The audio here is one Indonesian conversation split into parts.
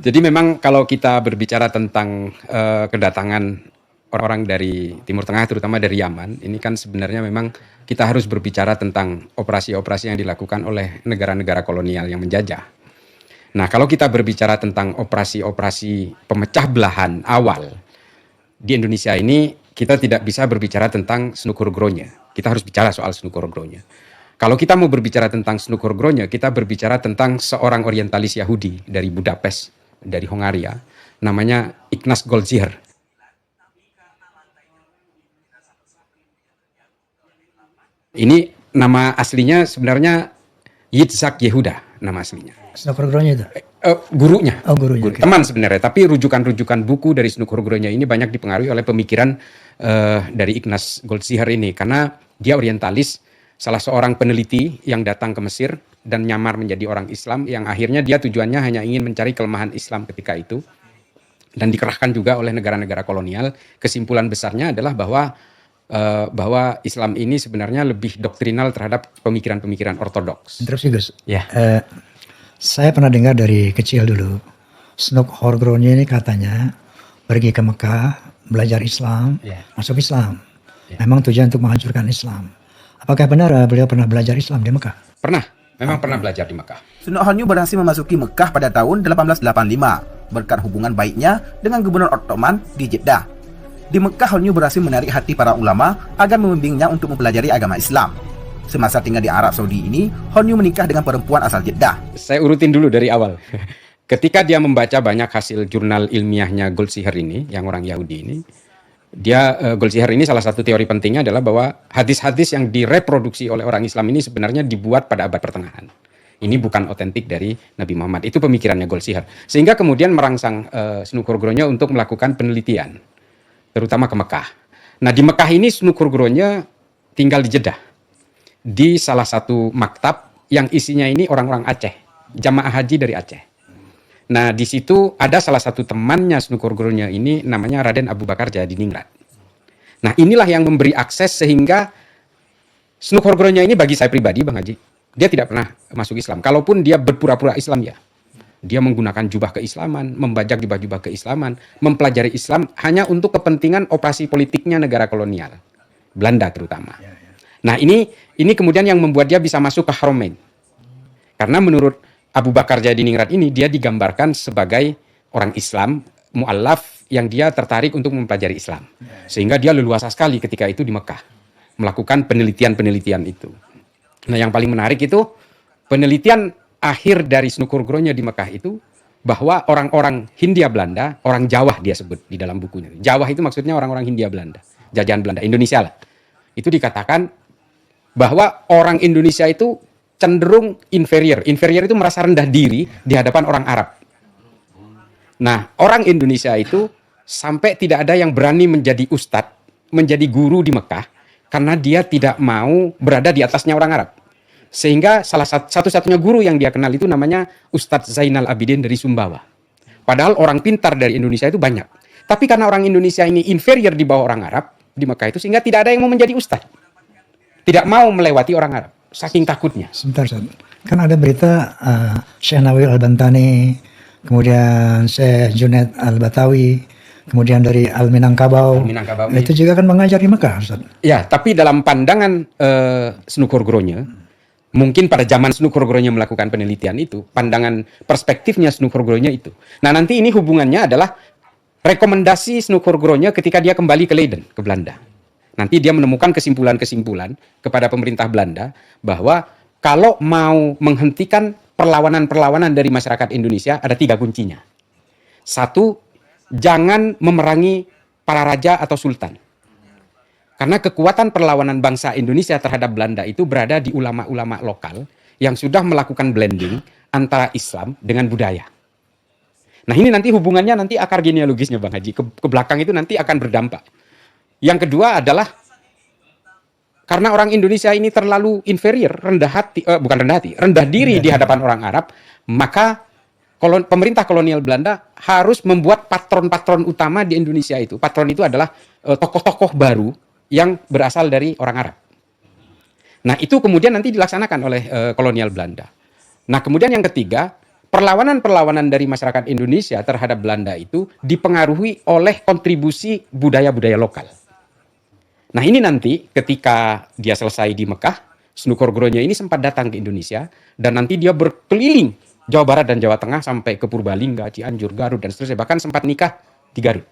Jadi memang kalau kita berbicara tentang kedatangan orang-orang dari Timur Tengah, terutama dari Yaman, ini kan sebenarnya memang kita harus berbicara tentang operasi-operasi yang dilakukan oleh negara-negara kolonial yang menjajah. Nah, kalau kita berbicara tentang operasi-operasi pemecah belahan awal di Indonesia ini, kita tidak bisa berbicara tentang Snoukhurgronya. Kita harus bicara soal Snoukhurgronya. Kalau kita mau berbicara tentang Snoukhurgronya, kita berbicara tentang seorang orientalis Yahudi dari Budapest, dari Hongaria, namanya Ignaz Goldziher. Ini nama aslinya sebenarnya Yitzhak Yehuda, nama aslinya. Snoukhurgronya itu? Gurunya. Oh, gurunya. Guru, teman sebenarnya, tapi rujukan-rujukan buku dari Snoukhurgronya ini banyak dipengaruhi oleh pemikiran dari Ignaz Goldziher ini, karena dia orientalis, salah seorang peneliti yang datang ke Mesir dan nyamar menjadi orang Islam, yang akhirnya dia tujuannya hanya ingin mencari kelemahan Islam ketika itu, dan dikerahkan juga oleh negara-negara kolonial. Kesimpulan besarnya adalah bahwa Islam ini sebenarnya lebih doktrinal terhadap pemikiran-pemikiran ortodoks. Terus Gus, Ya. Saya pernah dengar dari kecil dulu, Snoukhurgronya ini katanya pergi ke Mekah, belajar Islam, masuk Islam. Memang tujuan untuk menghancurkan Islam. Apakah benar beliau pernah belajar Islam di Mekah? Pernah, memang pernah belajar di Mekah. Snoukhurnya berhasil memasuki Mekah pada tahun 1885 berkat hubungan baiknya dengan gubernur Ottoman di Jeddah. Di Mekah, Holnyu berhasil menarik hati para ulama agar membimbingnya untuk mempelajari agama Islam. Semasa tinggal di Arab Saudi ini, Holnyu menikah dengan perempuan asal Jeddah. Saya urutin dulu dari awal. Ketika dia membaca banyak hasil jurnal ilmiahnya Goldziher ini, yang orang Yahudi ini, Goldziher ini salah satu teori pentingnya adalah bahwa hadis-hadis yang direproduksi oleh orang Islam ini sebenarnya dibuat pada abad pertengahan. Ini bukan otentik dari Nabi Muhammad. Itu pemikirannya Goldziher. Sehingga kemudian merangsang Snoukhurgronya untuk melakukan penelitian, terutama ke Mekah. Nah, di Mekah ini Snoukhurgronya tinggal di Jeddah, di salah satu maktab yang isinya ini orang-orang Aceh, jamaah haji dari Aceh. Nah, di situ ada salah satu temannya Snoukhurgronya ini namanya Raden Abu Bakar Jadiningrat. Nah, inilah yang memberi akses sehingga Snoukhurgronya ini bagi saya pribadi, Bang Haji, dia tidak pernah masuk Islam. Kalaupun dia berpura-pura Islam ya, dia menggunakan jubah keislaman, membajak jubah-jubah keislaman, mempelajari Islam hanya untuk kepentingan operasi politiknya negara kolonial, Belanda terutama. Nah, ini kemudian yang membuat dia bisa masuk ke Haramain. Karena menurut Abu Bakar Jadiningrat ini, dia digambarkan sebagai orang Islam, mu'allaf, yang dia tertarik untuk mempelajari Islam. Sehingga dia leluasa sekali ketika itu di Mekah, melakukan penelitian-penelitian itu. Nah, yang paling menarik itu, penelitian akhir dari Snoukhurgronya di Mekah itu, bahwa orang-orang Hindia Belanda, orang Jawa dia sebut di dalam bukunya. Jawa itu maksudnya orang-orang Hindia Belanda, jajahan Belanda, Indonesia lah. Itu dikatakan bahwa orang Indonesia itu cenderung inferior. Inferior itu merasa rendah diri di hadapan orang Arab. Nah, orang Indonesia itu sampai tidak ada yang berani menjadi ustadz, menjadi guru di Mekah, karena dia tidak mau berada di atasnya orang Arab. Sehingga salah satu-satunya guru yang dia kenal itu namanya Ustadz Zainal Abidin dari Sumbawa. Padahal orang pintar dari Indonesia itu banyak. Tapi karena orang Indonesia ini inferior di bawah orang Arab di Mekah itu, sehingga tidak ada yang mau menjadi ustadz. Tidak mau melewati orang Arab. Saking takutnya. Sebentar, kan ada berita Syekh Nawil Al-Bantani, kemudian Syekh Junaid Al-Batawi, kemudian dari Al-Minangkabau. Itu juga kan mengajar di Mekah, Ustaz. Ya, tapi dalam pandangan Snoukhurgronya, mungkin pada zaman Snoukhurgronya melakukan penelitian itu, pandangan perspektifnya Snoukhurgronya itu. Nah, nanti ini hubungannya adalah rekomendasi Snoukhurgronya ketika dia kembali ke Leiden, ke Belanda. Nanti dia menemukan kesimpulan-kesimpulan kepada pemerintah Belanda bahwa kalau mau menghentikan perlawanan-perlawanan dari masyarakat Indonesia, ada 3 kuncinya. 1, jangan memerangi para raja atau sultan. Karena kekuatan perlawanan bangsa Indonesia terhadap Belanda itu berada di ulama-ulama lokal yang sudah melakukan blending antara Islam dengan budaya. Nah, ini nanti hubungannya nanti akar genealogisnya Bang Haji, ke belakang itu nanti akan berdampak. Yang kedua adalah karena orang Indonesia ini terlalu inferior, rendah diri di hadapan orang Arab, maka pemerintah kolonial Belanda harus membuat patron-patron utama di Indonesia itu. Patron itu adalah tokoh-tokoh baru yang berasal dari orang Arab. Nah, itu kemudian nanti dilaksanakan oleh kolonial Belanda. Nah, kemudian yang ketiga, perlawanan-perlawanan dari masyarakat Indonesia terhadap Belanda itu dipengaruhi oleh kontribusi budaya-budaya lokal. Nah ini nanti ketika dia selesai di Mekah, Snuk Horgronya ini sempat datang ke Indonesia dan nanti dia berkeliling Jawa Barat dan Jawa Tengah sampai ke Purbalingga, Cianjur, Garut dan seterusnya. Bahkan sempat nikah di Garut.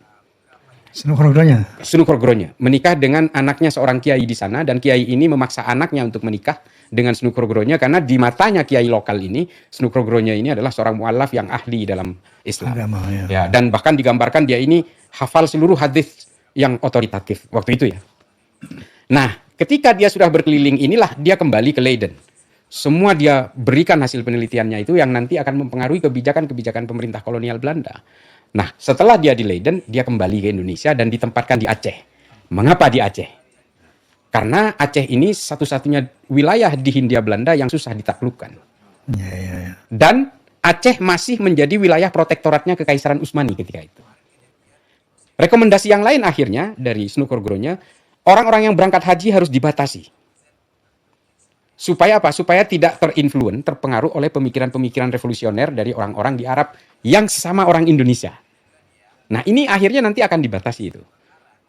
Snuk Horgronya. Snuk Horgronya menikah dengan anaknya seorang kiai di sana dan kiai ini memaksa anaknya untuk menikah dengan Snuk Horgronya karena di matanya kiai lokal ini Snuk Horgronya ini adalah seorang mualaf yang ahli dalam Islam. Agama, ya. Ya, dan bahkan digambarkan dia ini hafal seluruh hadis yang otoritatif waktu itu ya. Nah, ketika dia sudah berkeliling inilah dia kembali ke Leiden. Semua dia berikan hasil penelitiannya itu yang nanti akan mempengaruhi kebijakan-kebijakan pemerintah kolonial Belanda. Nah, setelah dia di Leiden, dia kembali ke Indonesia dan ditempatkan di Aceh. Mengapa di Aceh? Karena Aceh ini satu-satunya wilayah di Hindia Belanda yang susah ditaklukkan. Ya. Dan Aceh masih menjadi wilayah protektoratnya Kekaisaran Utsmani ketika itu. Rekomendasi yang lain akhirnya dari Snuk Horgronya, orang-orang yang berangkat haji harus dibatasi. Supaya apa? Supaya tidak terpengaruh oleh pemikiran-pemikiran revolusioner dari orang-orang di Arab yang sesama orang Indonesia. Nah, ini akhirnya nanti akan dibatasi itu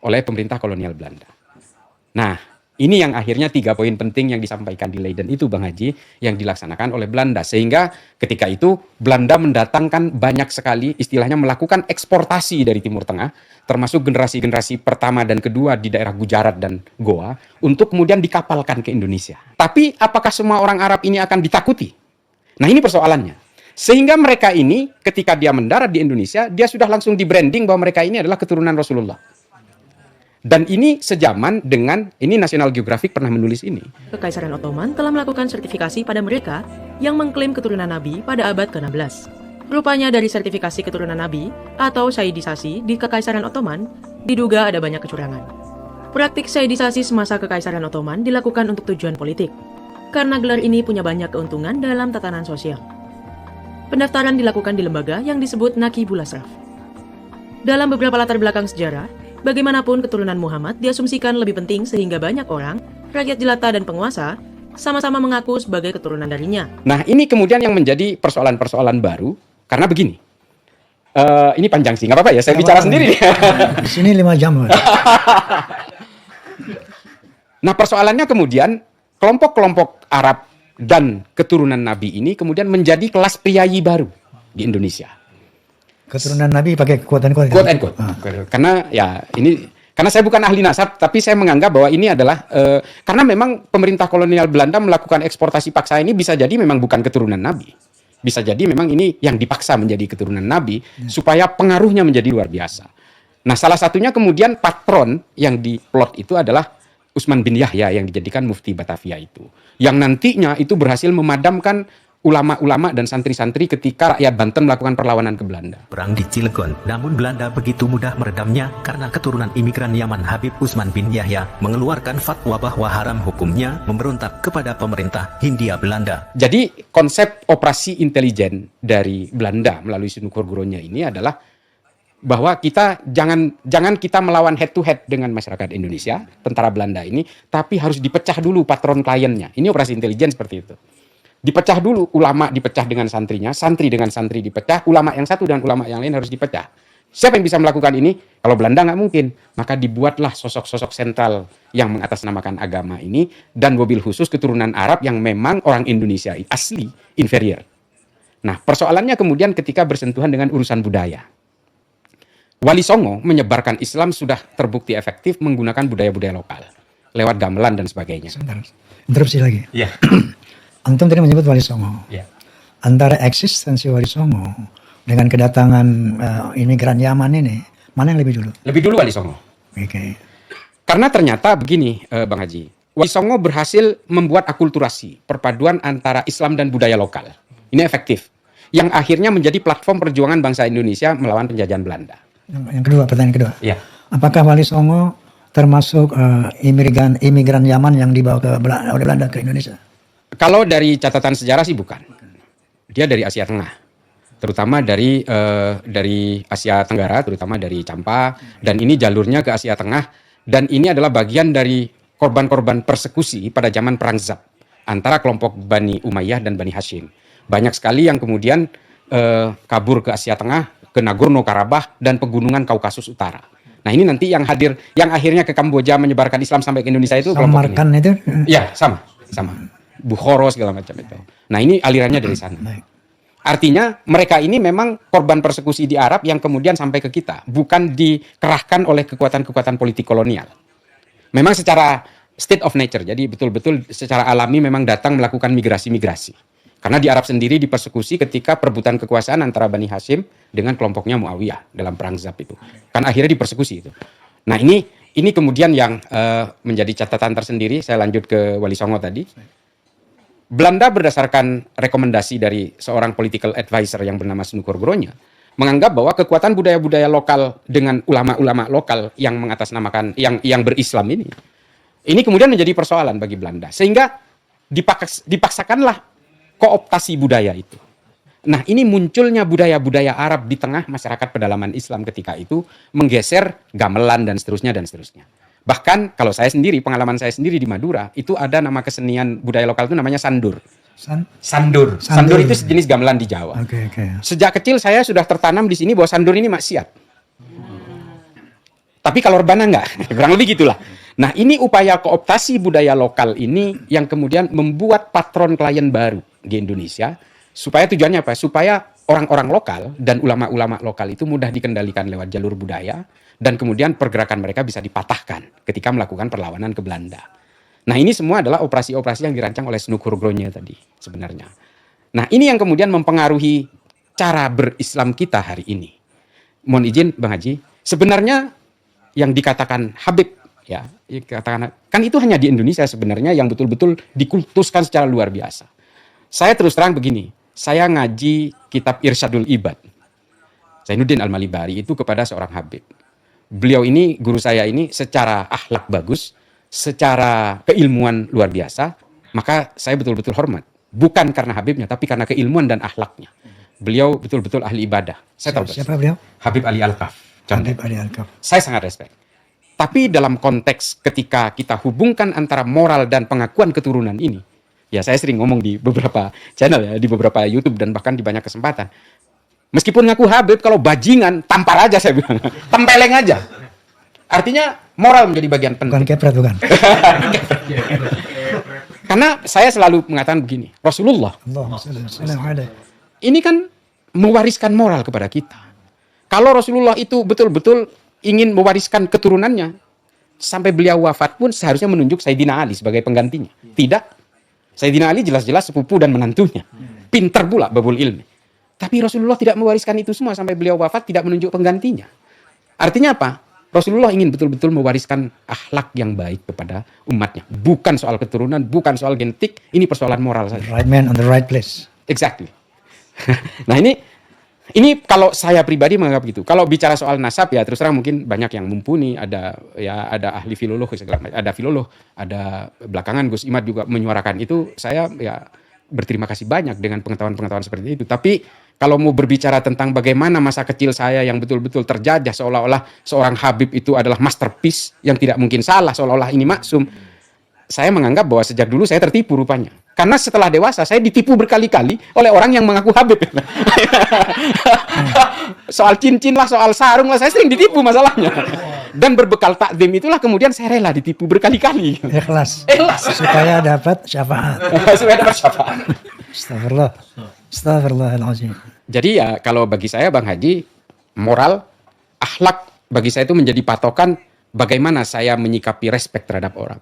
oleh pemerintah kolonial Belanda. Nah, ini yang akhirnya 3 poin penting yang disampaikan di Leiden itu, Bang Haji, yang dilaksanakan oleh Belanda. Sehingga ketika itu Belanda mendatangkan banyak sekali, istilahnya melakukan eksportasi dari Timur Tengah, termasuk generasi-generasi pertama dan kedua di daerah Gujarat dan Goa, untuk kemudian dikapalkan ke Indonesia. Tapi apakah semua orang Arab ini akan ditakuti? Nah, ini persoalannya. Sehingga mereka ini ketika dia mendarat di Indonesia, dia sudah langsung di-branding bahwa mereka ini adalah keturunan Rasulullah. Dan ini sejaman dengan, ini National Geographic pernah menulis ini. Kekaisaran Ottoman telah melakukan sertifikasi pada mereka yang mengklaim keturunan Nabi pada abad ke-16. Rupanya dari sertifikasi keturunan Nabi atau sayyidisasi di Kekaisaran Ottoman diduga ada banyak kecurangan. Praktik sayyidisasi semasa Kekaisaran Ottoman dilakukan untuk tujuan politik, karena gelar ini punya banyak keuntungan dalam tatanan sosial. Pendaftaran dilakukan di lembaga yang disebut Naqibul Ashraf. Dalam beberapa latar belakang sejarah, bagaimanapun keturunan Muhammad diasumsikan lebih penting sehingga banyak orang, rakyat jelata dan penguasa, sama-sama mengaku sebagai keturunan darinya. Nah, ini kemudian yang menjadi persoalan-persoalan baru, karena begini. Ini panjang sih, nggak apa-apa ya, saya bicara sendiri. Di sini 5 jam. Nah, persoalannya kemudian, kelompok-kelompok Arab dan keturunan Nabi ini kemudian menjadi kelas priayi baru di Indonesia. Keturunan Nabi pakai quote and quote. Quote and quote. Karena ya ini karena saya bukan ahli nasab, tapi saya menganggap bahwa ini adalah karena memang pemerintah kolonial Belanda melakukan eksportasi paksa ini bisa jadi memang bukan keturunan Nabi, bisa jadi memang ini yang dipaksa menjadi keturunan Nabi supaya pengaruhnya menjadi luar biasa. Nah, salah satunya kemudian patron yang diplot itu adalah Utsman bin Yahya yang dijadikan mufti Batavia itu, yang nantinya itu berhasil memadamkan ulama-ulama dan santri-santri ketika rakyat Banten melakukan perlawanan ke Belanda. Perang di Cilegon, namun Belanda begitu mudah meredamnya karena keturunan imigran Yaman Habib Utsman bin Yahya mengeluarkan fatwa bahwa haram hukumnya memberontak kepada pemerintah Hindia Belanda. Jadi konsep operasi intelijen dari Belanda melalui Snuk Horgronya ini adalah bahwa kita jangan kita melawan head to head dengan masyarakat Indonesia, tentara Belanda ini, tapi harus dipecah dulu patron kliennya. Ini operasi intelijen seperti itu. Dipecah dulu, ulama dipecah dengan santrinya, santri dengan santri dipecah, ulama yang satu dan ulama yang lain harus dipecah. Siapa yang bisa melakukan ini? Kalau Belanda nggak mungkin. Maka dibuatlah sosok-sosok sentral yang mengatasnamakan agama ini, dan mobil khusus keturunan Arab yang memang orang Indonesia asli, inferior. Nah, persoalannya kemudian ketika bersentuhan dengan urusan budaya. Wali Songo menyebarkan Islam sudah terbukti efektif menggunakan budaya-budaya lokal, lewat gamelan dan sebagainya. Sebentar, interupsi lagi. Ya. Antum tadi menyebut Wali Songo. Ya. Antara eksistensi Wali Songo dengan kedatangan imigran Yaman ini, mana yang lebih dulu? Lebih dulu Wali Songo. Oke. Karena ternyata begini, Bang Haji, Wali Songo berhasil membuat akulturasi, perpaduan antara Islam dan budaya lokal. Ini efektif. Yang akhirnya menjadi platform perjuangan bangsa Indonesia melawan penjajahan Belanda. Yang kedua, pertanyaan kedua. Ya. Apakah Wali Songo termasuk imigran Yaman yang dibawa oleh Belanda ke Indonesia? Kalau dari catatan sejarah sih bukan. Dia dari Asia Tengah. Terutama dari Asia Tenggara, terutama dari Campa, dan ini jalurnya ke Asia Tengah, dan ini adalah bagian dari korban-korban persekusi pada zaman Perang Zab antara kelompok Bani Umayyah dan Bani Hashim. Banyak sekali yang kemudian kabur ke Asia Tengah, ke Nagorno-Karabakh dan pegunungan Kaukasus Utara. Nah ini nanti yang hadir, yang akhirnya ke Kamboja menyebarkan Islam sampai ke Indonesia itu kelompok ini. Samarkand itu? Ya, sama. Bukhara segala macam itu. Nah ini alirannya dari sana. Baik. Artinya mereka ini memang korban persekusi di Arab yang kemudian sampai ke kita, bukan dikerahkan oleh kekuatan-kekuatan politik kolonial. Memang secara state of nature, jadi betul-betul secara alami memang datang melakukan migrasi-migrasi. Karena di Arab sendiri dipersekusi ketika perebutan kekuasaan antara Bani Hashim dengan kelompoknya Muawiyah dalam perang Zab itu. Kan akhirnya dipersekusi itu. Nah ini kemudian yang menjadi catatan tersendiri. Saya lanjut ke Wali Songo tadi. Belanda berdasarkan rekomendasi dari seorang political advisor yang bernama Snoek Horgronya menganggap bahwa kekuatan budaya-budaya lokal dengan ulama-ulama lokal yang mengatasnamakan yang berislam ini kemudian menjadi persoalan bagi Belanda, sehingga dipaksakanlah kooptasi budaya itu. Nah, ini munculnya budaya-budaya Arab di tengah masyarakat pedalaman Islam ketika itu, menggeser gamelan dan seterusnya dan seterusnya. Bahkan kalau saya sendiri, pengalaman saya sendiri di Madura, itu ada nama kesenian budaya lokal itu namanya sandur. Sandur itu sejenis gamelan di Jawa. Oke. Sejak kecil saya sudah tertanam di sini bahwa sandur ini maksiat. Tapi kalau rebana enggak, kurang lebih gitulah. Nah, ini upaya kooptasi budaya lokal ini yang kemudian membuat patron klien baru di Indonesia, supaya tujuannya apa? Supaya orang-orang lokal dan ulama-ulama lokal itu mudah dikendalikan lewat jalur budaya, dan kemudian pergerakan mereka bisa dipatahkan ketika melakukan perlawanan ke Belanda. Nah, ini semua adalah operasi-operasi yang dirancang oleh Snoek Horgronya tadi sebenarnya. Nah, ini yang kemudian mempengaruhi cara berislam kita hari ini. Mohon izin Bang Haji, sebenarnya yang dikatakan Habib, ya, dikatakan, kan itu hanya di Indonesia sebenarnya yang betul-betul dikultuskan secara luar biasa. Saya terus terang begini, saya ngaji kitab Irsyadul Ibad, Zainuddin Al-Malibari itu kepada seorang Habib. Beliau ini, guru saya ini secara akhlak bagus, secara keilmuan luar biasa, maka saya betul-betul hormat. Bukan karena Habibnya, tapi karena keilmuan dan akhlaknya. Beliau betul-betul ahli ibadah. Saya tahu Siapa beliau? Habib Ali Al-Kaf. Habib Ali Al-Kaf. Saya sangat respect. Tapi dalam konteks ketika kita hubungkan antara moral dan pengakuan keturunan ini, ya saya sering ngomong di beberapa channel ya, di beberapa YouTube dan bahkan di banyak kesempatan. Meskipun ngaku Habib, kalau bajingan, tampar aja saya bilang. Tempeleng aja. Artinya moral menjadi bagian penting. Bukan kepret, bukan. Karena saya selalu mengatakan begini, Rasulullah ini kan mewariskan moral kepada kita. Kalau Rasulullah itu betul-betul ingin mewariskan keturunannya, sampai beliau wafat pun seharusnya menunjuk Sayyidina Ali sebagai penggantinya. Tidak. Sayyidina Ali jelas-jelas sepupu dan menantunya. Pintar pula babul ilmi. Tapi Rasulullah tidak mewariskan itu semua sampai beliau wafat, tidak menunjuk penggantinya. Artinya apa? Rasulullah ingin betul-betul mewariskan akhlak yang baik kepada umatnya. Bukan soal keturunan, bukan soal genetik, ini persoalan moral saja. Right man on the right place. Exactly. Nah ini kalau saya pribadi menganggap gitu. Kalau bicara soal nasab ya terus terang mungkin banyak yang mumpuni, ada ahli filolog segala macam, ada filolog, ada belakangan Gus Imad juga menyuarakan itu. Saya ya berterima kasih banyak dengan pengetahuan-pengetahuan seperti itu. Tapi kalau mau berbicara tentang bagaimana masa kecil saya yang betul-betul terjajah seolah-olah seorang Habib itu adalah masterpiece yang tidak mungkin salah, seolah-olah ini maksum. Saya menganggap bahwa sejak dulu saya tertipu rupanya. Karena setelah dewasa saya ditipu berkali-kali oleh orang yang mengaku Habib. Soal cincin lah, soal sarung lah, saya sering ditipu masalahnya. Dan berbekal takdim itulah kemudian saya rela ditipu berkali-kali. Ikhlas. Supaya dapat syafaat. Astagfirullah. Astagfirullahaladzim. Jadi ya kalau bagi saya Bang Haji, moral, akhlak bagi saya itu menjadi patokan bagaimana saya menyikapi respect terhadap orang.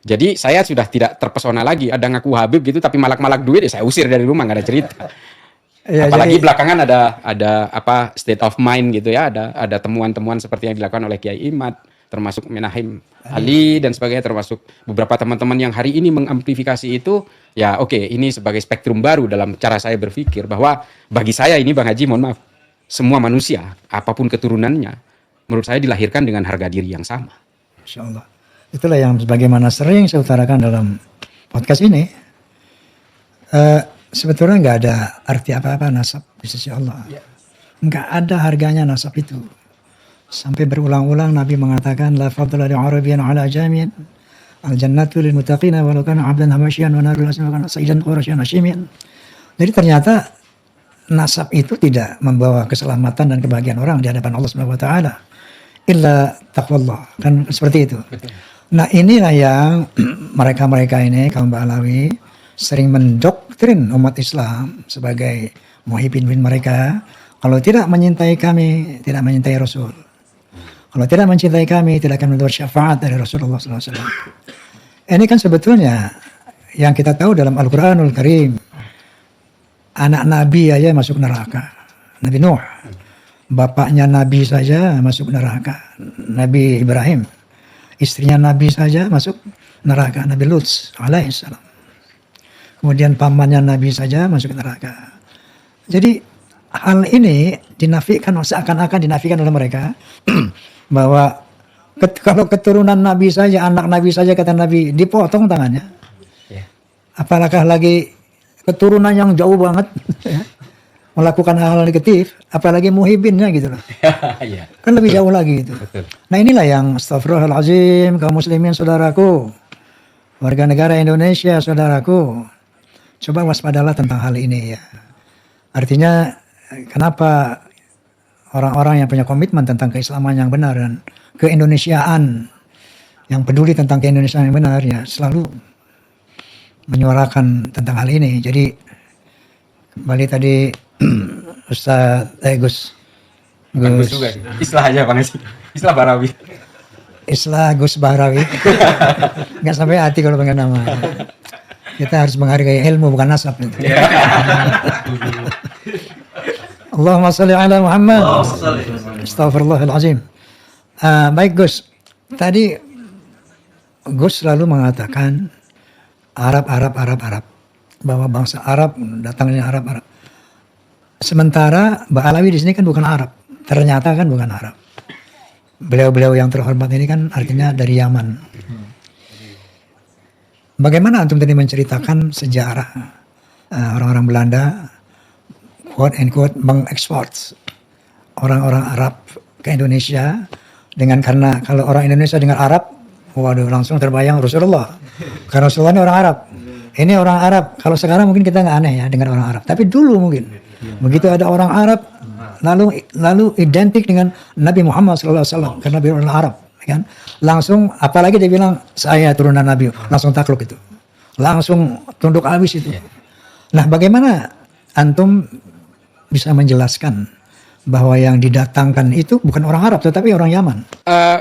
Jadi saya sudah tidak terpesona lagi ada ngaku Habib gitu tapi malak-malak duit ya saya usir dari rumah, nggak ada cerita. Ya, apalagi jadi, belakangan ada apa state of mind gitu ya, ada temuan-temuan seperti yang dilakukan oleh Kiai Imad, termasuk Menahim Ali dan sebagainya, termasuk beberapa teman-teman yang hari ini mengamplifikasi itu. Ya oke, ini sebagai spektrum baru dalam cara saya berpikir bahwa bagi saya ini Bang Haji, mohon maaf, semua manusia apapun keturunannya menurut saya dilahirkan dengan harga diri yang sama. Insya Allah. Itulah yang sebagaimana sering saya utarakan dalam podcast ini. Sebetulnya nggak ada arti apa-apa nasab di sisi Allah. Nggak ada harganya nasab itu. Sampai berulang-ulang Nabi mengatakan la fadla li Arabiyyin ala ajamiyyin al jannatu lil muttaqina walau kana 'abdan habasyian wa narul asma kana sayyidan quraisyan hashimiyan. Jadi ternyata nasab itu tidak membawa keselamatan dan kebahagiaan orang di hadapan Allah Subhanahu wa taala. Illa taqwallah. Kan seperti itu. Nah, inilah yang mereka-mereka ini kaum Ba'alawi sering mendoktrin umat Islam sebagai muhibbin mereka, kalau tidak menyintai kami, tidak menyintai Rasul. Kalau tidak mencintai kami, tidak akan mendapat syafaat dari Rasulullah SAW. Ini kan sebetulnya yang kita tahu dalam Al-Quranul Karim, anak Nabi aja masuk neraka. Nabi Nuh, bapaknya Nabi saja masuk neraka. Nabi Ibrahim, istrinya Nabi saja masuk neraka. Nabi Lut alaihissalam. Kemudian pamannya Nabi saja masuk neraka. Jadi hal ini dinafikan, seakan-akan dinafikan oleh mereka bahwa kalau keturunan Nabi saja, anak Nabi saja, kata Nabi, dipotong tangannya. Apalagi lagi keturunan yang jauh banget ya, melakukan hal-hal negatif, apalagi muhibinnya gitu loh. Kan lebih jauh lagi itu. Nah, inilah yang astagfirullahaladzim, kaum muslimin saudaraku, warga negara Indonesia saudaraku, coba waspadalah tentang hal ini ya. Artinya kenapa orang-orang yang punya komitmen tentang keislaman yang benar dan keindonesiaan, yang peduli tentang keindonesiaan yang benar ya, selalu menyuarakan tentang hal ini. Jadi kembali tadi Ustaz Gus juga sih. Istilah aja Bang sih. Istilah Barawi. Istilah Gus Barawi. Nggak sampai hati kalau pengen nama. Kita harus menghargai ilmu bukan nasab itu. Allahumma sholli ala Muhammad. Astaghfirullahaladzim. Baik Gus. Tadi Gus selalu mengatakan Arab. Bahwa bangsa Arab, datangnya Arab. Sementara Ba'alawi di sini kan bukan Arab. Ternyata kan bukan Arab. Beliau-beliau yang terhormat ini kan artinya dari Yaman. Bagaimana antum tadi menceritakan sejarah orang-orang Belanda, quote and quote, mengekspor orang-orang Arab ke Indonesia karena kalau orang Indonesia dengar Arab, waduh langsung terbayang Rasulullah. Karena Rasulullah ini orang Arab. Ini orang Arab. Kalau sekarang mungkin kita nggak aneh ya dengar orang Arab. Tapi dulu mungkin begitu ada orang Arab, lalu identik dengan Nabi Muhammad SAW karena beliau orang Arab, kan? Langsung, apalagi dia bilang saya turunan Nabi, langsung takluk itu, langsung tunduk habis itu. Nah, bagaimana antum bisa menjelaskan bahwa yang didatangkan itu bukan orang Arab tetapi orang Yaman?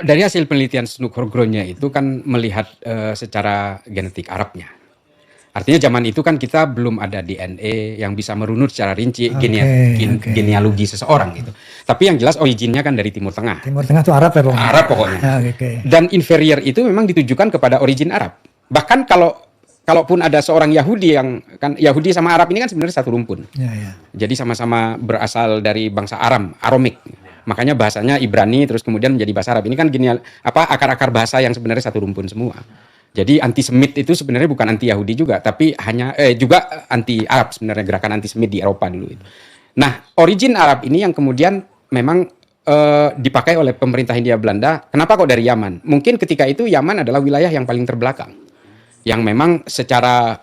Dari hasil penelitian Snook Horgrone itu kan melihat secara genetik Arabnya. Artinya zaman itu kan kita belum ada DNA yang bisa merunut secara rinci genealogi seseorang gitu. Tapi yang jelas originnya kan dari Timur Tengah. Timur Tengah itu Arab ya pokoknya. Arab pokoknya. Dan inferior itu memang ditujukan kepada origin Arab. Bahkan kalaupun ada seorang Yahudi yang kan Yahudi sama Arab ini kan sebenarnya satu rumpun. Jadi sama-sama berasal dari bangsa Aramik. Makanya bahasanya Ibrani terus kemudian menjadi bahasa Arab. Ini kan akar-akar bahasa yang sebenarnya satu rumpun semua. Jadi anti-Semit itu sebenarnya bukan anti-Yahudi juga, tapi hanya juga anti-Arab sebenarnya, gerakan anti-Semit di Eropa dulu itu. Nah, origin Arab ini yang kemudian memang dipakai oleh pemerintah Hindia Belanda. Kenapa kok dari Yaman? Mungkin ketika itu Yaman adalah wilayah yang paling terbelakang, yang memang secara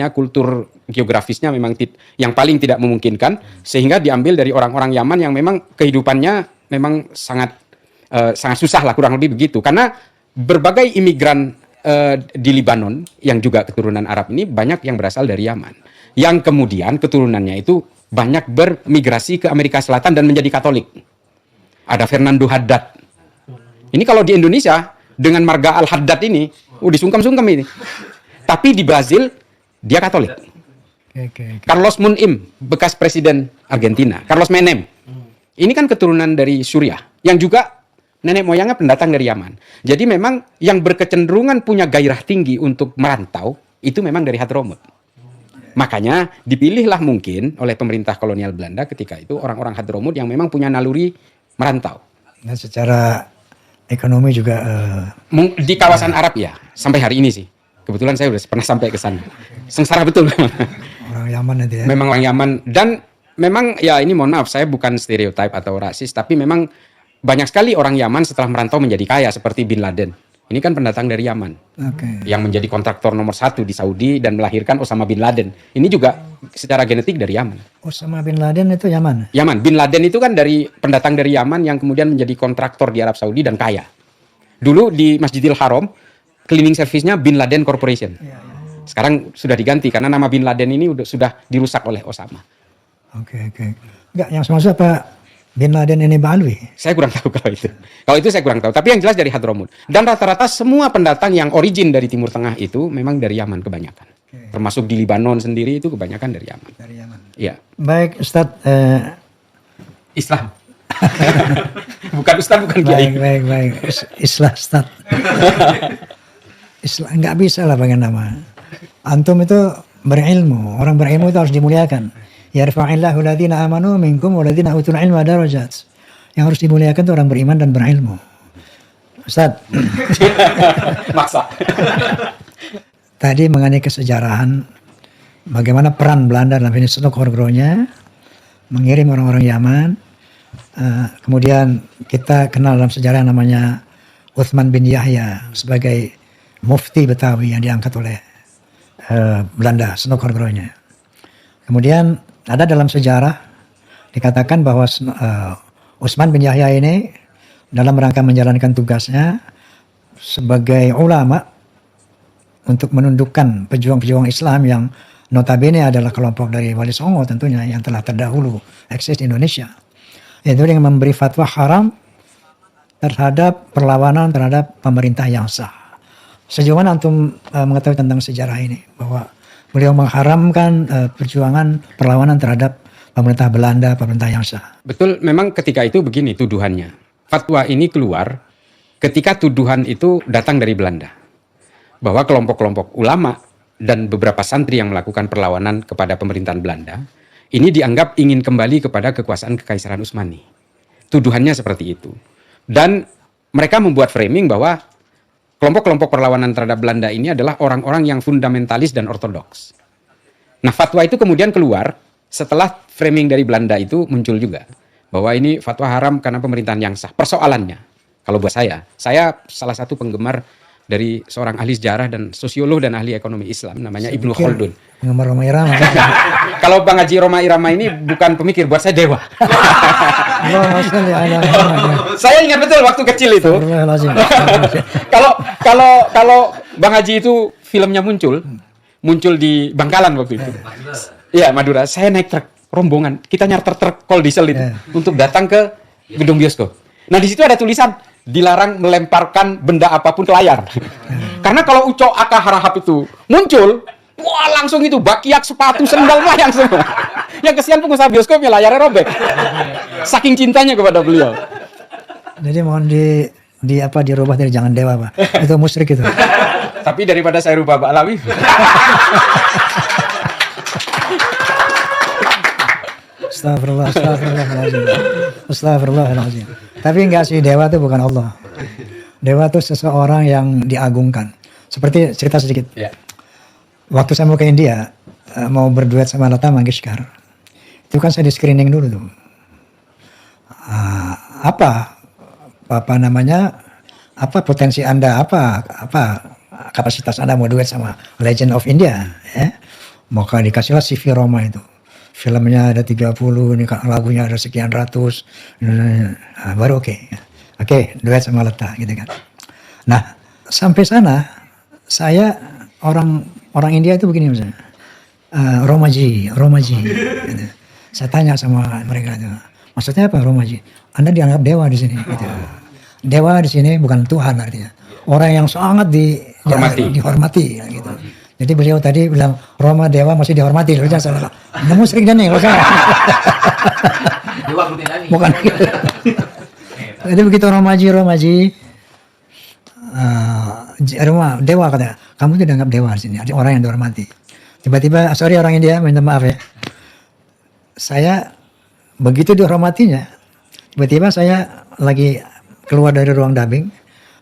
kultur geografisnya memang yang paling tidak memungkinkan, sehingga diambil dari orang-orang Yaman yang memang kehidupannya memang sangat susah lah, kurang lebih begitu. Karena berbagai imigran di Libanon yang juga keturunan Arab ini banyak yang berasal dari Yaman, yang kemudian keturunannya itu banyak bermigrasi ke Amerika Selatan dan menjadi Katolik. Ada Fernando Haddad. Ini kalau di Indonesia dengan marga Al-Haddad ini, disungkam-sungkam ini. Tapi di Brazil dia Katolik. Carlos Munim, bekas presiden Argentina. Carlos Menem. Ini kan keturunan dari Suriah yang juga nenek moyangnya pendatang dari Yaman. Jadi memang yang berkecenderungan punya gairah tinggi untuk merantau itu memang dari Hadramut. Makanya dipilihlah mungkin oleh pemerintah kolonial Belanda ketika itu orang-orang Hadramut yang memang punya naluri merantau. Dan secara ekonomi juga di kawasan Arab ya, sampai hari ini sih. Kebetulan saya sudah pernah sampai ke sana. Sengsara betul. Orang Yaman itu ya. Memang orang Yaman, dan memang ya ini mohon maaf saya bukan stereotip atau rasis, tapi memang banyak sekali orang Yaman setelah merantau menjadi kaya seperti Bin Laden. Ini kan pendatang dari Yaman Oke. yang menjadi kontraktor nomor 1 di Saudi dan melahirkan Osama bin Laden. Ini juga secara genetik dari Yaman. Osama bin Laden itu Yaman. Yaman, bin Laden itu kan dari pendatang dari Yaman yang kemudian menjadi kontraktor di Arab Saudi dan kaya. Dulu di Masjidil Haram, cleaning service-nya Bin Laden Corporation. Sekarang sudah diganti karena nama Bin Laden ini sudah dirusak oleh Osama. Oke. Enggak, yang maksud apa Bin Laden ini Ba'alwi? Saya kurang tahu kalau itu. Kalau itu saya kurang tahu. Tapi yang jelas dari Hadramut. Dan rata-rata semua pendatang yang origin dari Timur Tengah itu memang dari Yaman kebanyakan. Termasuk di Libanon sendiri itu kebanyakan dari Yaman. Dari Yaman. Iya. Baik, Ustadz. Islam. Bukan Ustaz, bukan Kiai. Baik. Islah Ustadz. Islam nggak bisa lah pakai nama. Antum itu berilmu. Orang berilmu itu harus dimuliakan. Yarfa'illahu alladhina amanu minkum walladhina utul ilma darajat. Yang harus dimuliakan itu orang beriman dan berilmu. Ustaz. Maksa. Tadi mengenai kesejarahan bagaimana peran Belanda dalam ini Snoek Horgronya mengirim orang-orang Yaman. Kemudian kita kenal dalam sejarah namanya Utsman bin Yahya sebagai mufti Betawi yang diangkat oleh Belanda, Snoek Horgronya. Kemudian ada dalam sejarah dikatakan bahwa Utsman bin Yahya ini dalam rangka menjalankan tugasnya sebagai ulama untuk menundukkan pejuang-pejuang Islam yang notabene adalah kelompok dari Wali Songo tentunya yang telah terdahulu eksis di Indonesia. Yaitu dengan memberi fatwa haram terhadap perlawanan terhadap pemerintah yang sah. Sejauh mana antum mengetahui tentang sejarah ini bahwa beliau mengharamkan perjuangan perlawanan terhadap pemerintah Belanda, pemerintah yang sah? Betul, memang ketika itu begini tuduhannya. Fatwa ini keluar ketika tuduhan itu datang dari Belanda. Bahwa kelompok-kelompok ulama dan beberapa santri yang melakukan perlawanan kepada pemerintahan Belanda, ini dianggap ingin kembali kepada kekuasaan Kekaisaran Utsmani. Tuduhannya seperti itu. Dan mereka membuat framing bahwa kelompok-kelompok perlawanan terhadap Belanda ini adalah orang-orang yang fundamentalis dan ortodoks. Nah, fatwa itu kemudian keluar setelah framing dari Belanda itu muncul juga. Bahwa ini fatwa haram karena pemerintahan yang sah. Persoalannya, kalau buat saya salah satu penggemar dari seorang ahli sejarah dan sosiolog dan ahli ekonomi Islam namanya Ibnu Khaldun. Penggemar Roma Irama. Kalau Bang Haji Roma Irama ini bukan pemikir, buat saya dewa. Saya ingat betul waktu kecil itu. Kalau Bang Haji itu filmnya muncul di Bangkalan waktu itu. Iya, Madura. Saya naik truk rombongan. Kita nyarter truk kol diesel itu untuk datang ke gedung bioskop. Nah, di situ ada tulisan dilarang melemparkan benda apapun ke layar. Karena kalau Ucok Aka Harahap itu muncul, wah langsung itu bakiak, sepatu, sendal mayang semua. Yang kesian pengusaha bioskopnya layarnya robek. Saking cintanya kepada beliau. Jadi mohon dirubah dari jangan dewa, Pak. Itu musyrik itu. Tapi daripada saya rubah Pak Alawi. Astagfirullahaladzim. Tapi enggak sih, dewa itu bukan Allah. Dewa itu seseorang yang diagungkan. Seperti cerita sedikit. Ya. Waktu saya mau ke India, mau berduet sama Lata Mangeshkar, itu kan saya di screening dulu tuh. Apa potensi Anda, apa kapasitas Anda mau duet sama Legend of India, ya? Maka dikasihlah CV Roma itu. Filmnya ada 30, ini lagunya ada sekian ratus, baru oke, duet sama Lata gitu kan. Nah, sampai sana saya orang India itu begini misalnya, Romaji, gitu. Saya tanya sama mereka itu, maksudnya apa Romaji? Anda dianggap dewa di sini. Gitu. Dewa di sini bukan Tuhan artinya, orang yang sangat dihormati gitu. Jadi beliau tadi bilang Roma dewa masih dihormati, jangan salah. Nemu sering dan nih, bukan. Jadi begitu Romaji, dewa katanya, kamu itu dianggap dewa di sini, ada orang yang dihormati. Tiba-tiba, sorry orang India, minta maaf ya. Saya begitu dihormatinya, tiba-tiba saya lagi keluar dari ruang dubbing,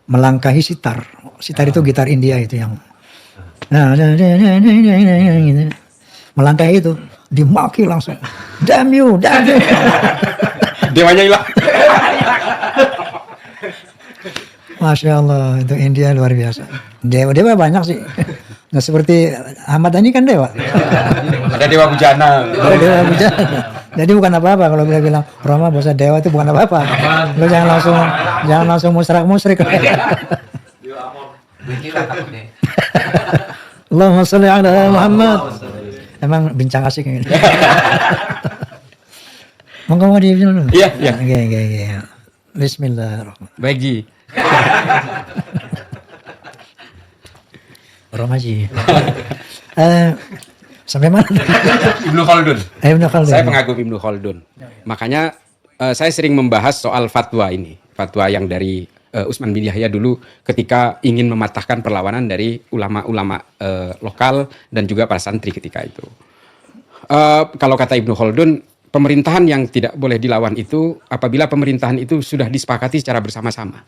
melangkahi sitar. Sitar itu gitar India itu yang melangkah itu dimaki langsung, damn you. Dewanya hilang. Masya Allah, itu India luar biasa. Dewa-dewa banyak sih. Nah seperti Ahmad Dhani kan dewa. Ada dewa bujana. Ada dewa bujana. Jadi bukan apa-apa kalau dia bilang Roma bahasa dewa itu bukan apa-apa. Lo jangan langsung musyrik. Allahumma sholli ala Muhammad. Emang bincang asik ini. Mau di dulu. Iya. Oke. Bismillahirrahmanirrahim. Baik Ji. Romaji. Sampai mana? Ibnu Khaldun. Ibnu Khaldun. Saya pengagum Ibnu Khaldun. Makanya saya sering membahas soal fatwa ini. Fatwa yang dari Utsman bin Yahya dulu ketika ingin mematahkan perlawanan dari ulama-ulama lokal dan juga para santri ketika itu. Kalau kata Ibnu Khaldun, pemerintahan yang tidak boleh dilawan itu apabila pemerintahan itu sudah disepakati secara bersama-sama.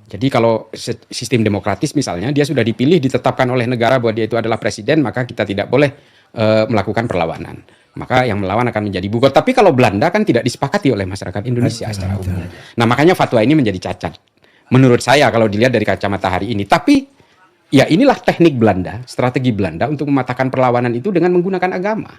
Jadi kalau sistem demokratis misalnya dia sudah dipilih, ditetapkan oleh negara bahwa dia itu adalah presiden, maka kita tidak boleh melakukan perlawanan. Maka yang melawan akan menjadi bugot. Tapi kalau Belanda kan tidak disepakati oleh masyarakat Indonesia secara umum. Nah makanya fatwa ini menjadi cacat. Menurut saya kalau dilihat dari kacamata hari ini. Tapi ya inilah teknik Belanda, strategi Belanda untuk mematahkan perlawanan itu dengan menggunakan agama.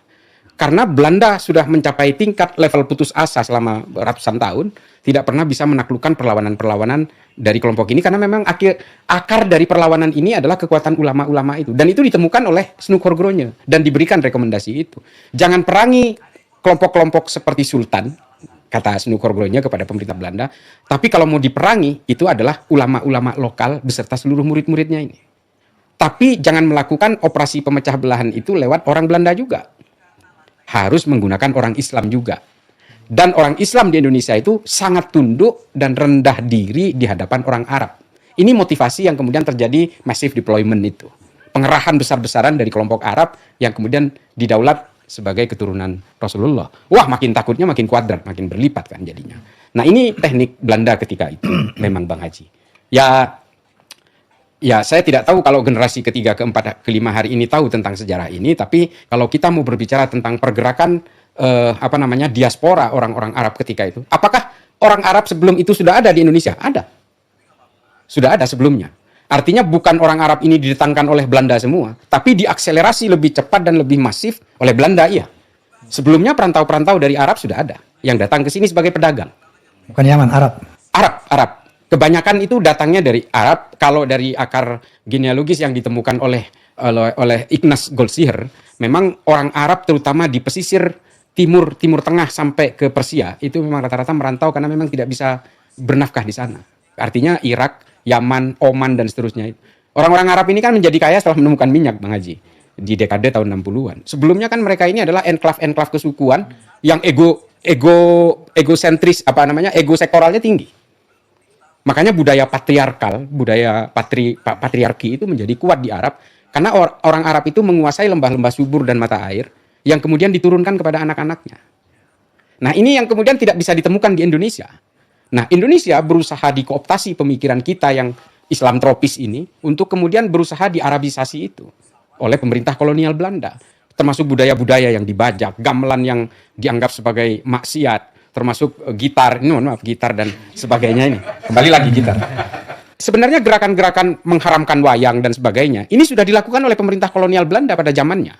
Karena Belanda sudah mencapai tingkat level putus asa selama ratusan tahun, tidak pernah bisa menaklukkan perlawanan-perlawanan dari kelompok ini, karena memang akar dari perlawanan ini adalah kekuatan ulama-ulama itu. Dan itu ditemukan oleh Snoek Oorgroenje dan diberikan rekomendasi itu. Jangan perangi kelompok-kelompok seperti Sultan, kata Snoek Oorgroenje kepada pemerintah Belanda, tapi kalau mau diperangi, itu adalah ulama-ulama lokal beserta seluruh murid-muridnya ini. Tapi jangan melakukan operasi pemecah belahan itu lewat orang Belanda juga. Harus menggunakan orang Islam juga. Dan orang Islam di Indonesia itu sangat tunduk dan rendah diri di hadapan orang Arab. Ini motivasi yang kemudian terjadi massive deployment itu. Pengerahan besar-besaran dari kelompok Arab yang kemudian didaulat sebagai keturunan Rasulullah. Wah, makin takutnya makin kuadrat, makin berlipat kan jadinya. Nah ini teknik Belanda ketika itu memang Bang Haji. Ya, saya tidak tahu kalau generasi ketiga, keempat, kelima hari ini tahu tentang sejarah ini. Tapi kalau kita mau berbicara tentang pergerakan diaspora orang-orang Arab ketika itu, apakah orang Arab sebelum itu sudah ada di Indonesia? Ada, sudah ada sebelumnya. Artinya bukan orang Arab ini didatangkan oleh Belanda semua, tapi diakselerasi lebih cepat dan lebih masif oleh Belanda. Iya, sebelumnya perantau-perantau dari Arab sudah ada yang datang ke sini sebagai pedagang. Bukan Yaman, Arab. Arab. Kebanyakan itu datangnya dari Arab. Kalau dari akar genealogis yang ditemukan oleh Ignaz Goldziher, memang orang Arab terutama di pesisir timur tengah sampai ke Persia itu memang rata-rata merantau karena memang tidak bisa bernafkah di sana. Artinya Irak, Yaman, Oman dan seterusnya. Orang-orang Arab ini kan menjadi kaya setelah menemukan minyak, Bang Haji, di dekade tahun 60-an. Sebelumnya kan mereka ini adalah enklav kesukuan yang egosentris, ego sektoralnya tinggi. Makanya budaya patriarkal, patriarki itu menjadi kuat di Arab karena orang Arab itu menguasai lembah-lembah subur dan mata air yang kemudian diturunkan kepada anak-anaknya. Nah, ini yang kemudian tidak bisa ditemukan di Indonesia. Nah, Indonesia berusaha dikooptasi pemikiran kita yang Islam tropis ini untuk kemudian berusaha diarabisasi itu oleh pemerintah kolonial Belanda, termasuk budaya-budaya yang dibajak, gamelan yang dianggap sebagai maksiat, termasuk gitar dan sebagainya ini. Kembali lagi gitar. Sebenarnya gerakan-gerakan mengharamkan wayang dan sebagainya, ini sudah dilakukan oleh pemerintah kolonial Belanda pada zamannya.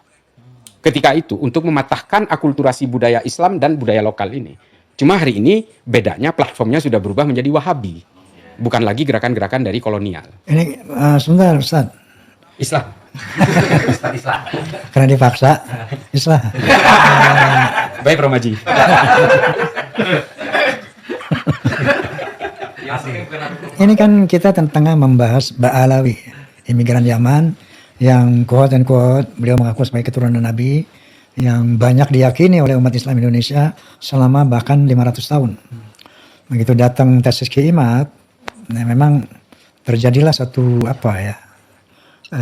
Ketika itu, untuk mematahkan akulturasi budaya Islam dan budaya lokal ini. Cuma hari ini, bedanya platformnya sudah berubah menjadi Wahabi. Bukan lagi gerakan-gerakan dari kolonial. Ini sebentar, Ustaz. Islam. Islam. Karena dipaksa, Islam. Baik, Romaji. Ini kan kita tengah membahas Ba'alawi, imigran Yaman yang quote and quote beliau mengaku sebagai keturunan Nabi yang banyak diyakini oleh umat Islam Indonesia selama bahkan 500 tahun. Begitu datang tesis Kiimat, memang terjadilah satu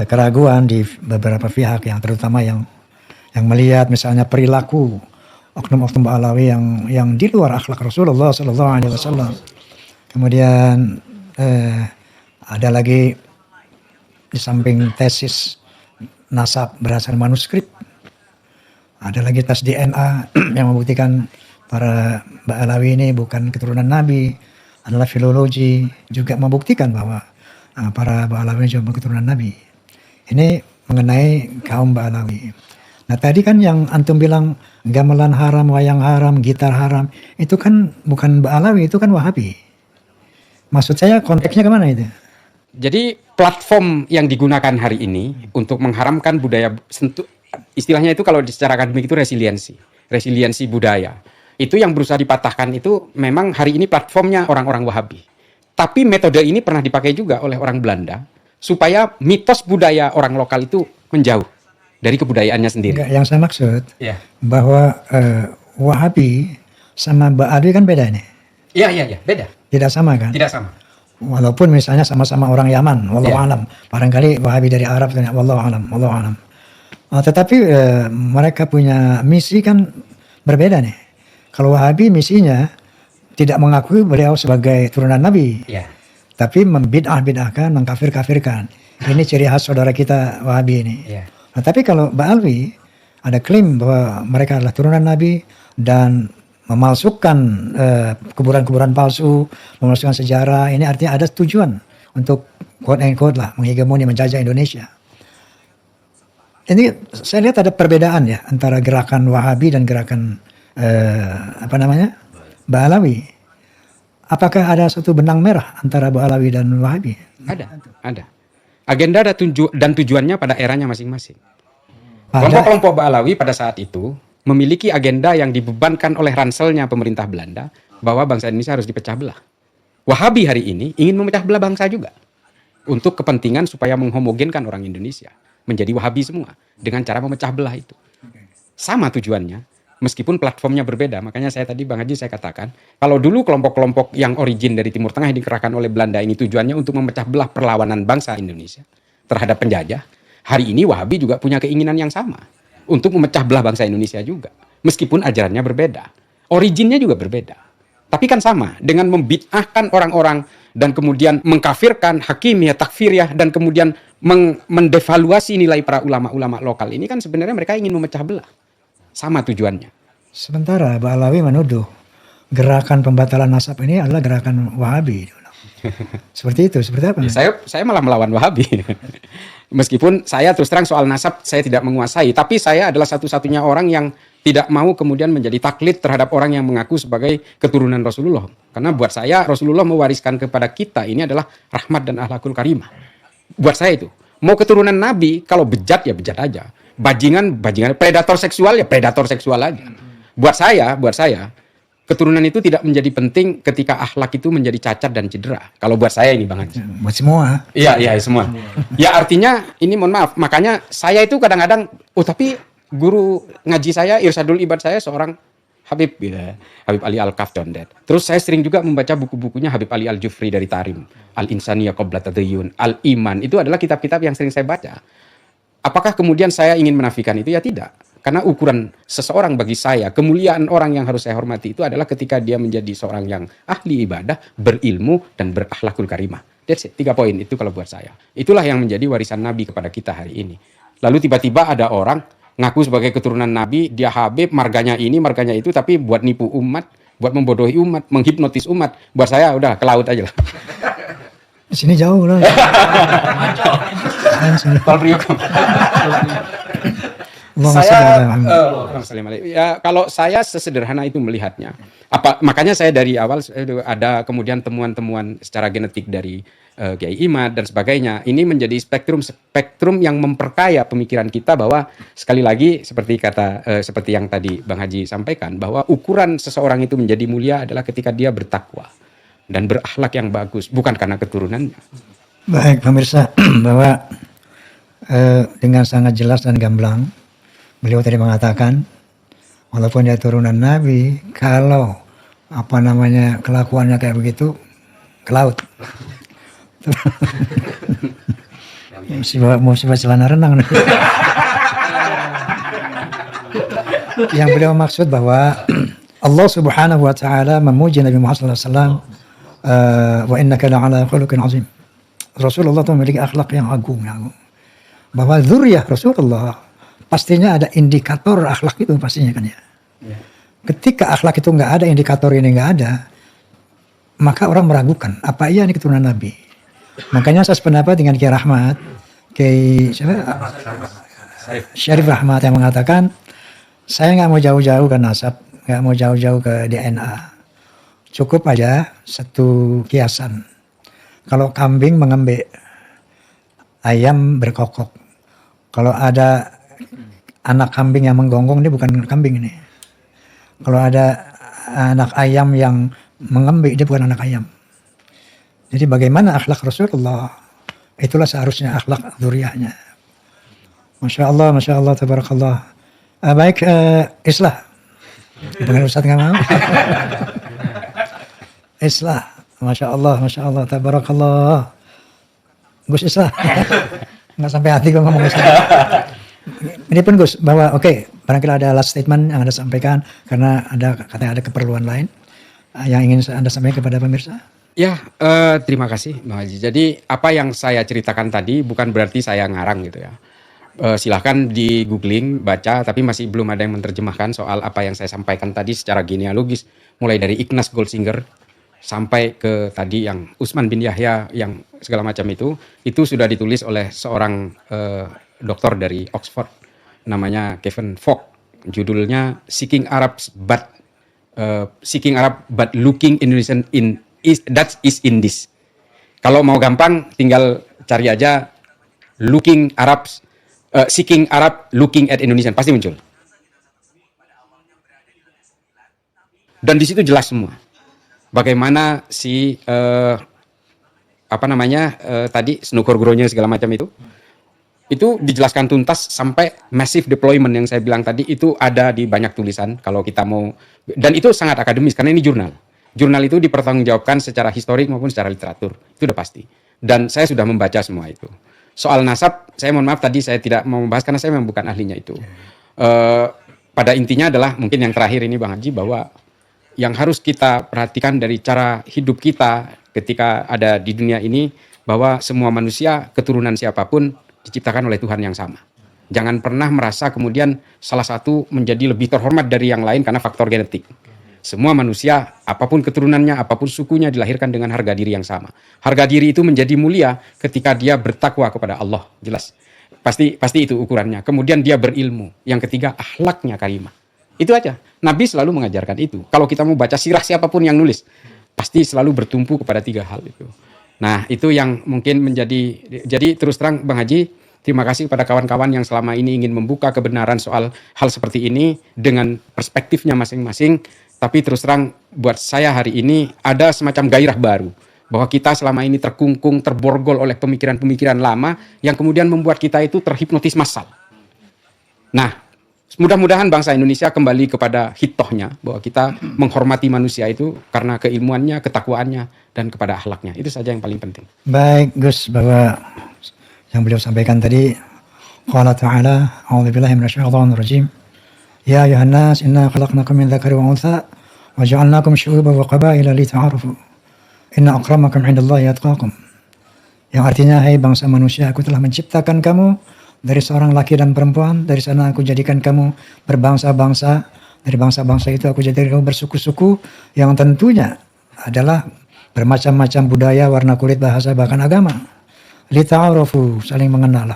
keraguan di beberapa pihak yang terutama yang melihat misalnya perilaku oknum-oknum Ba'alawi yang di luar akhlak Rasulullah SAW. Kemudian ada lagi di samping tesis nasab berdasarkan manuskrip, ada lagi tes DNA yang membuktikan para Ba'alawi ini bukan keturunan Nabi. adalah filologi, juga membuktikan bahwa para Ba'alawi juga keturunan Nabi. Ini mengenai kaum Ba'alawi. Nah tadi kan yang antum bilang gamelan haram, wayang haram, gitar haram, itu kan bukan Ba'alawi, itu kan Wahabi. Maksud saya konteksnya kemana itu? Jadi platform yang digunakan hari ini untuk mengharamkan budaya istilahnya itu kalau secara akademik itu resiliensi budaya. Itu yang berusaha dipatahkan itu memang hari ini platformnya orang-orang Wahabi. Tapi metode ini pernah dipakai juga oleh orang Belanda supaya mitos budaya orang lokal itu menjauh dari kebudayaannya sendiri. Enggak, yang saya maksud bahwa Wahabi sama Ba'alawi kan beda ini. Iya, beda. Tidak sama kan? Tidak sama. Walaupun misalnya sama-sama orang Yaman, wallahu alam. Barangkali Wahabi dari Arab, wallahu alam. Tetapi mereka punya misi kan berbeda nih. Kalau Wahabi misinya tidak mengakui beliau sebagai turunan Nabi, tapi membid'ah-bid'ahkan, mengkafir-kafirkan. Ini ciri khas saudara kita Wahabi ini. Nah, tapi kalau Ba'alawi ada klaim bahwa mereka adalah turunan Nabi dan memalsukan kuburan-kuburan palsu, memalsukan sejarah. Ini artinya ada tujuan untuk quote and quote lah menghegemoni, menjajah Indonesia. Ini saya lihat ada perbedaan ya antara gerakan Wahabi dan gerakan Ba'alawi. Apakah ada satu benang merah antara Ba'alawi dan Wahabi? Ada. Agenda dan tujuannya pada eranya masing-masing. Kelompok-kelompok Ba'alawi pada saat itu memiliki agenda yang dibebankan oleh ranselnya pemerintah Belanda bahwa bangsa Indonesia harus dipecah belah. Wahabi hari ini ingin memecah belah bangsa juga untuk kepentingan supaya menghomogenkan orang Indonesia menjadi Wahabi semua dengan cara memecah belah itu. Sama tujuannya. Meskipun platformnya berbeda, makanya saya tadi Bang Haji saya katakan, kalau dulu kelompok-kelompok yang origin dari Timur Tengah yang dikerahkan oleh Belanda ini tujuannya untuk memecah belah perlawanan bangsa Indonesia terhadap penjajah, hari ini Wahabi juga punya keinginan yang sama untuk memecah belah bangsa Indonesia juga. Meskipun ajarannya berbeda, originnya juga berbeda. Tapi kan sama, dengan membid'ahkan orang-orang dan kemudian mengkafirkan, hakimiyah, takfiriyah, dan kemudian mendevaluasi nilai para ulama-ulama lokal ini kan sebenarnya mereka ingin memecah belah. Sama tujuannya. Sementara Ba'alawi menuduh gerakan pembatalan nasab ini adalah gerakan Wahabi. Seperti itu, seperti apa? Ya, saya malah melawan Wahabi. Meskipun saya terus terang soal nasab saya tidak menguasai, tapi saya adalah satu-satunya orang yang tidak mau kemudian menjadi taklid terhadap orang yang mengaku sebagai keturunan Rasulullah. Karena buat saya Rasulullah mewariskan kepada kita ini adalah rahmat dan akhlakul karimah. Buat saya itu, mau keturunan Nabi kalau bejat ya bejat aja. Bajingan, predator seksual ya predator seksual aja. Buat saya, keturunan itu tidak menjadi penting ketika akhlak itu menjadi cacat dan cedera. Kalau buat saya ini Bang Haji. Buat semua. Iya semua. Ya artinya ini mohon maaf, makanya saya itu kadang-kadang, tapi guru ngaji saya, Irsyadul Ibad saya seorang Habib Ali Al-Kafdondet. Terus saya sering juga membaca buku-bukunya Habib Ali Al-Jufri dari Tarim, Al-Insaniyah Qabla Tadayun, Al-Iman. Itu adalah kitab-kitab yang sering saya baca. Apakah kemudian saya ingin menafikan itu? Ya tidak. Karena ukuran seseorang bagi saya, kemuliaan orang yang harus saya hormati itu adalah ketika dia menjadi seorang yang ahli ibadah, berilmu, dan berakhlakul karimah. That's it, 3 poin itu kalau buat saya. Itulah yang menjadi warisan Nabi kepada kita hari ini. Lalu tiba-tiba ada orang ngaku sebagai keturunan Nabi, dia Habib, marganya ini, marganya itu, tapi buat nipu umat, buat membodohi umat, menghipnotis umat. Buat saya udah ke laut aja lah. Di sini jauh loh. Kalau saya sesederhana itu melihatnya. Makanya saya dari awal ada kemudian temuan-temuan secara genetik dari Kiai Imad dan sebagainya. Ini menjadi spektrum yang memperkaya pemikiran kita bahwa sekali lagi seperti yang tadi Bang Haji sampaikan bahwa ukuran seseorang itu menjadi mulia adalah ketika dia bertakwa dan berakhlak yang bagus, bukan karena keturunannya. Baik pemirsa, bahwa dengan sangat jelas dan gamblang beliau tadi mengatakan walaupun dia turunan Nabi, kalau kelakuannya kayak begitu ke laut. Musibah celana renang. Yang beliau maksud bahwa Allah Subhanahu wa taala memuji Nabi Muhammad SAW, wa innaka la'ala khuluqin azim. Rasulullah itu memiliki akhlak yang agung. Bahwa dzurriyyah Rasulullah pastinya ada indikator akhlak itu pastinya kan ya. Ketika akhlak itu nggak ada, indikator ini nggak ada, maka orang meragukan apa iya ini keturunan Nabi. Makanya saya sependapat dengan Kiai Rahmat, Syarif Rahmat yang mengatakan saya nggak mau jauh-jauh ke nasab, nggak mau jauh-jauh ke DNA. Cukup aja satu kiasan. Kalau kambing mengembek, ayam berkokok. Kalau ada anak kambing yang menggonggong, ini bukan kambing ini. Kalau ada anak ayam yang mengembik, dia bukan anak ayam. Jadi bagaimana akhlak Rasulullah? Itulah seharusnya akhlak dzurriyyahnya. Masya Allah, tabarakallah. Baik, Islah. Dengan Ustaz nggak mau? Islah. Masya Allah, tabarakallah. Gus Islah. Nggak sampai hati gue ngomong Islah. Ini pun Gus, bahwa barangkali ada last statement yang Anda sampaikan, karena katanya ada keperluan lain yang ingin Anda sampaikan kepada pemirsa. Ya, terima kasih Bang Haji. Jadi apa yang saya ceritakan tadi bukan berarti saya ngarang gitu ya. Silahkan di googling, baca, tapi masih belum ada yang menerjemahkan soal apa yang saya sampaikan tadi secara genealogis. Mulai dari Ignaz Goltzinger sampai ke tadi yang Utsman bin Yahya yang segala macam itu sudah ditulis oleh seorang doktor dari Oxford. Namanya Kevin Fogg. Judulnya Seeking Arab but Looking Indonesian that is in this. Kalau mau gampang tinggal cari aja Seeking Arab Looking at Indonesian, pasti muncul. Dan di situ jelas semua. Bagaimana si tadi Snook Horgronya segala macam itu dijelaskan tuntas sampai massive deployment yang saya bilang tadi itu ada di banyak tulisan kalau kita mau, dan itu sangat akademis karena ini jurnal. Jurnal itu dipertanggungjawabkan secara historik maupun secara literatur. Itu udah pasti. Dan saya sudah membaca semua itu. Soal nasab, saya mohon maaf tadi saya tidak mau membahas karena saya memang bukan ahlinya itu. Pada intinya adalah mungkin yang terakhir ini Bang Haji, bahwa yang harus kita perhatikan dari cara hidup kita ketika ada di dunia ini, bahwa semua manusia keturunan siapapun diciptakan oleh Tuhan yang sama. Jangan pernah merasa kemudian salah satu menjadi lebih terhormat dari yang lain karena faktor genetik. Semua manusia, apapun keturunannya, apapun sukunya, dilahirkan dengan harga diri yang sama. Harga diri itu menjadi mulia ketika dia bertakwa kepada Allah. Jelas. Pasti itu ukurannya. Kemudian dia berilmu. Yang ketiga, akhlaknya karimah. Itu aja. Nabi selalu mengajarkan itu. Kalau kita mau baca sirah siapapun yang nulis, pasti selalu bertumpu kepada 3 hal itu. Nah, itu yang mungkin menjadi... Jadi terus terang Bang Haji, terima kasih kepada kawan-kawan yang selama ini ingin membuka kebenaran soal hal seperti ini dengan perspektifnya masing-masing. Tapi terus terang buat saya hari ini ada semacam gairah baru. Bahwa kita selama ini terkungkung, terborgol oleh pemikiran-pemikiran lama yang kemudian membuat kita itu terhipnotis massal. Nah, mudah-mudahan bangsa Indonesia kembali kepada hitohnya. Bahwa kita menghormati manusia itu karena keilmuannya, ketakwaannya, dan kepada akhlaknya. Itu saja yang paling penting. Baik Gus, bahwa yang beliau sampaikan tadi, Qala ta'ala, a'udzubillahi minasyaitonir rajim. Ya ayuhan nas, inna khalaqnakum min dzakari wa untha wa ja'alnakum syu'uban wa qabaila lita'arafu. Inna akramakum 'indallahi atqakum. Yang artinya, hai bangsa manusia, aku telah menciptakan kamu dari seorang laki dan perempuan. Dari sana aku jadikan kamu berbangsa-bangsa. Dari bangsa-bangsa itu aku jadikan kamu bersuku-suku yang tentunya adalah bermacam-macam budaya, warna kulit, bahasa, bahkan agama. Lita'arafu, saling mengenal.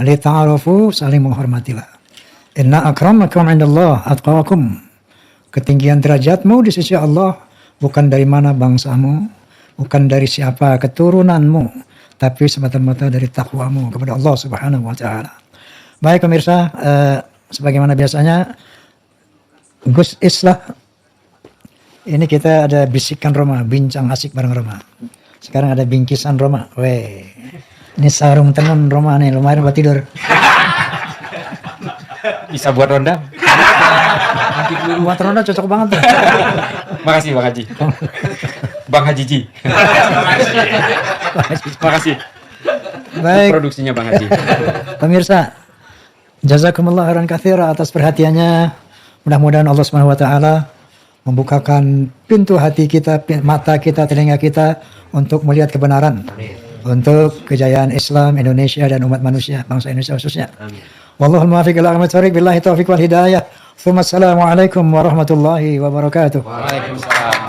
Lita'arafu, saling menghormatilah. Inna akramakum 'indallah atqakum. Ketinggian derajatmu di sisi Allah bukan dari mana bangsamu, bukan dari siapa keturunanmu, tapi semata-mata dari takwamu kepada Allah Subhanahu wa taala. Baik pemirsa, sebagaimana biasanya Gus Islah ini kita ada bisikan Roma, bincang asik bareng Roma. Sekarang ada bingkisan Roma. Weh. Ini sarung tenun Roma nih, lumayan buat tidur. Bisa buat ronda? Buat ronda cocok banget tuh. Makasih Bang Haji. Bang Haji Ji. Makasih. Baik. Produksinya Bang Haji. Pemirsa, jazakumullah khairan katsira atas perhatiannya. Mudah-mudahan Allah Subhanahu wa taala membukakan pintu hati kita, mata kita, telinga kita untuk melihat kebenaran. Untuk kejayaan Islam Indonesia dan umat manusia, bangsa Indonesia khususnya. Wallahul muwaffiq ila aqwamit thoriq, billahi taufiq wal hidayah. Assalamualaikum warahmatullahi wabarakatuh. Waalaikumsalam.